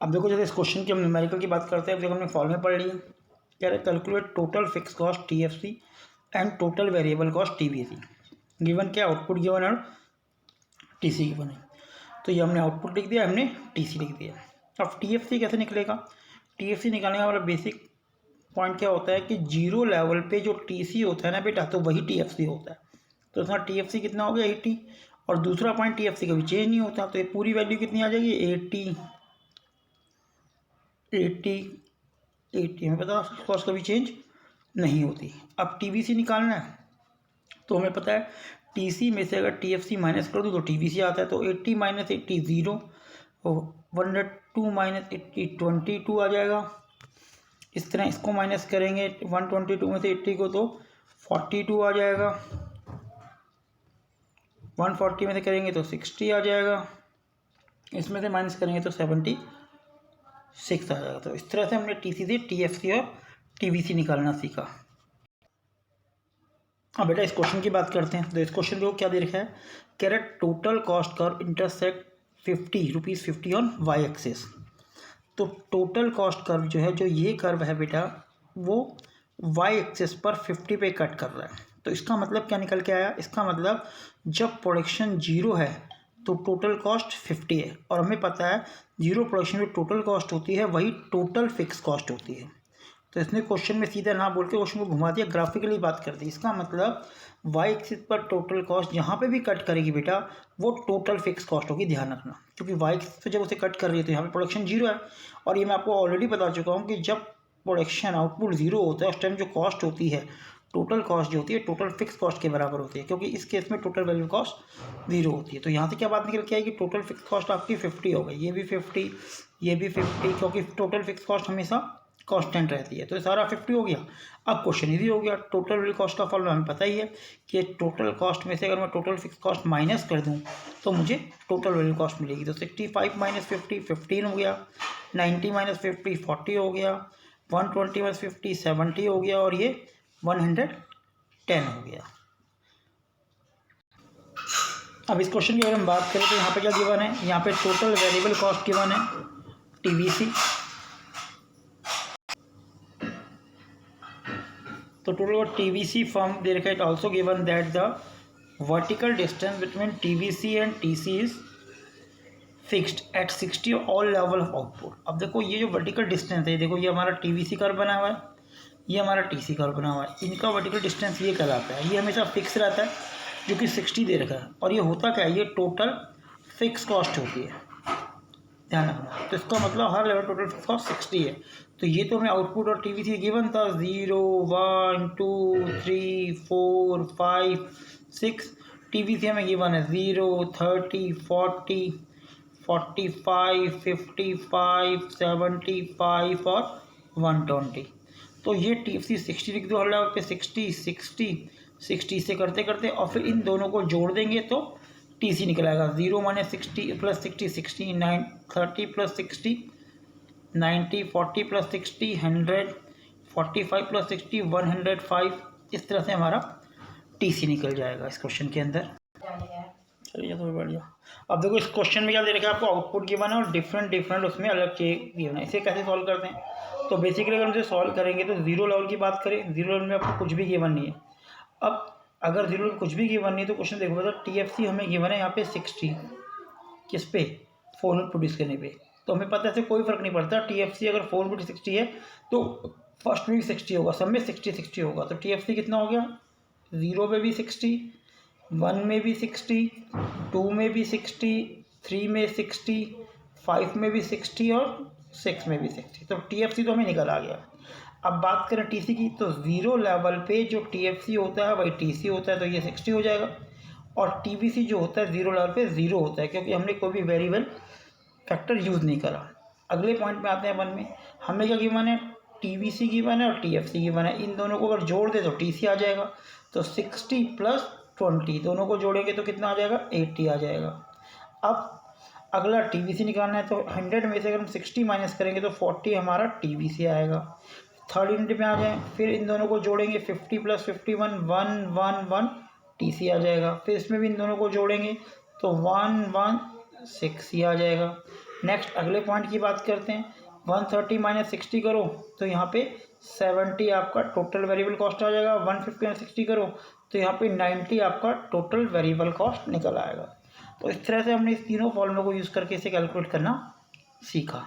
अब देखो जैसे इस क्वेश्चन की हम न्यूमेरिकल की बात करते हैं। अब देखो हमने फॉर्मूले पढ़ लिए। कह रहे calculate total fix cost TFC and total variable cost TVC। Given क्या, आउटपुट गिवन और TC गिवन है। तो ये हमने आउटपुट लिख दिया, हमने TC लिख दिया। अब TFC कैसे निकलेगा? TFC निकालने का हमारा बेसिक पॉइंट क्या होता है कि जीरो लेवल पे जो TC होता है ना बेटा, तो वही TFC होता है। तो इसमें TFC कितना हो गया 80, और दूसरा पॉइंट TFC कभी चेंज नहीं होता, तो ये पूरी वैल्यू कितनी आ जाएगी 80 हमें पता कॉस्ट कभी चेंज नहीं होती। अब TVC निकालना है, तो हमें पता है TC में से अगर TFC माइनस कर दूँ तो TVC आता है। तो 80 माइनस 80 0, 102 माइनस 80 22 आ जाएगा। इस तरह इसको माइनस करेंगे 122 में से 80 को तो 42 आ जाएगा। 140 में से करेंगे तो 60 आ जाएगा। इसमें से माइनस करेंगे तो 76 आ जाएगा। तो इस तरह से हमने TC से TFC और TVC निकालना सीखा। अब बेटा इस क्वेश्चन की बात करते हैं। तो इस क्वेश्चन को क्या दे रखा है, कह रहा है total cost curve intersect ₹50 on Y axis. तो टोटल कॉस्ट कर्व जो है, जो ये कर्व है बेटा, वो वाई एक्सिस पर 50 पे कट कर रहा है। तो इसका मतलब क्या निकल के आया, इसका मतलब जब प्रोडक्शन जीरो है तो टोटल कॉस्ट 50 है, और हमें पता है जीरो प्रोडक्शन में टोटल कॉस्ट होती है वही टोटल फिक्स कॉस्ट होती है। तो इसने क्वेश्चन में सीधा ना बोल के क्वेश्चन को घुमा दिया, ग्राफिकली बात कर दी। इसका मतलब वाई एक्सिस पर टोटल कॉस्ट जहाँ पे भी कट करेगी बेटा, वो टोटल फिक्स कॉस्ट होगी, ध्यान रखना। क्योंकि वाई एक्सिस पे जब उसे कट कर रही है तो यहाँ पे प्रोडक्शन जीरो है, और ये मैं आपको ऑलरेडी बता चुका हूँ कि जब प्रोडक्शन आउटपुट जीरो होता है उस टाइम जो कॉस्ट होती है, टोटल कॉस्ट जो होती है टोटल फिक्स कॉस्ट के बराबर होती है, क्योंकि इस केस में टोटल वैल्यू कॉस्ट जीरो होती है। तो यहाँ से क्या बात निकल के आएगी, टोटल फिक्स कॉस्ट आपकी 50 हो गई, ये भी 50, ये भी 50, क्योंकि टोटल फिक्स कॉस्ट हमेशा कांस्टेंट रहती है। तो ये सारा 50 हो गया। अब क्वेश्चन इजी हो गया। टोटल वैल्यू कॉस्ट का फॉर्मूला हमें पता ही है कि टोटल कॉस्ट में से अगर मैं टोटल फिक्स कॉस्ट माइनस कर दूं तो मुझे टोटल वैल्यू कॉस्ट मिलेगी। तो 65 माइनस 50 15 हो गया, 90 माइनस 50 40 हो गया, 120 माइनस 50 70 हो गया, और ये 110 हो गया। अब इस क्वेश्चन की अगर हम बात करें तो यहाँ पे क्या गिवन है, यहाँ पे टोटल वेरिएबल कॉस्ट गिवन है TVC। तो टोटल TVC फॉर्म दे रखा है। It also given that the vertical distance between TVC and TC is fixed at 60 all level of output. अब देखो ये जो वर्टिकल डिस्टेंस है, देखो ये हमारा TVC कर्व बना हुआ है, ये हमारा TC कर्व बना हुआ है, इनका वर्टिकल डिस्टेंस ये कहलाता है। ये हमेशा फिक्स रहता है जो कि 60 दे रखा है, और ये होता क्या है, ये टोटल फिक्स कॉस्ट होती है, ध्यान रखना। तो इसका मतलब हर लेवल टोटल फिक्स कॉस्ट 60 है। तो ये तो हमें आउटपुट और TVC गिवन था 0 1 2 3 4 5 6। TVC हमें गिवन है 0 30 40 45 55 75 और 120। तो ये TVC 60 लिख दो हर लेवल पे, 60 60 60 से करते करते, और फिर इन दोनों को जोड़ देंगे तो TC निकल आएगा। 0 minus 60 plus 60 60, 9 30 plus 60 90, 40 plus 60 100, 45 plus 60 105। इस तरह से हमारा TC निकल जाएगा इस क्वेश्चन के अंदर। चलिए तो बढ़िया। अब देखो इस क्वेश्चन में क्या दे रखा है आपको, आउटपुट गिवन है और डिफरेंट उसमें अलग चीज गिवन है। इसे कैसे सॉल्व करते हैं, तो बेसिकली अगर हम इसे सॉल्व करेंगे तो जीरो लेवल की बात करें, जीरो लेवल में आपको कुछ भी गिवन नहीं है। अब अगर जीरो लेवल कुछ भी गिवन नहीं तो क्वेश्चन देखो, मतलब TFC हमें गिवन है यहाँ पे 60, किस पे, 4 यूनिट प्रोड्यूस करने पे। तो हमें पता है इससे कोई फर्क नहीं पड़ता, TFC अगर 4 यूनिट 60 है तो फर्स्ट में भी 60 होगा, सब में 60 60 होगा। तो TFC कितना हो गया, 0 में भी 60, 1 में भी 60, 2 में भी 60, 3 में 60, 5 में भी 60 और 6 में भी 60। तो TFC तो हमें निकल आ गया। अब बात करें TC की, तो जीरो लेवल पे जो TFC होता है वही TC होता है, तो ये 60 हो जाएगा। और TVC जो होता है जीरो लेवल पे 0 होता है, क्योंकि हमने कोई भी वेरिएबल फैक्टर यूज़ नहीं करा। अगले पॉइंट में आते हैं 1 में, हमें क्या गिवन है, TVC गिवन है और TFC गिवन है। इन दोनों को अगर जोड़ दे तो TC आ जाएगा। तो 60 प्लस 20 दोनों को जोड़ेंगे तो कितना आ जाएगा, 80 आ जाएगा। अब अगला TVC निकालना है, तो 100 में से अगर हम 60 माइनस करेंगे तो 40 हमारा TVC आएगा। थर्ड यूनिट में आ जाए, फिर इन दोनों को जोड़ेंगे, 50 प्लस 51 1 1 1 TC आ जाएगा। फिर इसमें भी इन दोनों को जोड़ेंगे तो 1 1 6 ही आ जाएगा। नेक्स्ट अगले पॉइंट की बात करते हैं। 130 माइनस 60 करो तो यहाँ पे 70 आपका टोटल वेरिएबल कॉस्ट आ जाएगा। 150 माइनस 60 करो तो यहाँ पे 90 आपका टोटल वेरिएबल कॉस्ट निकल आएगा। तो इस तरह से हमने इस तीनों फॉर्मूलों को यूज़ करके इसे कैलकुलेट करना सीखा।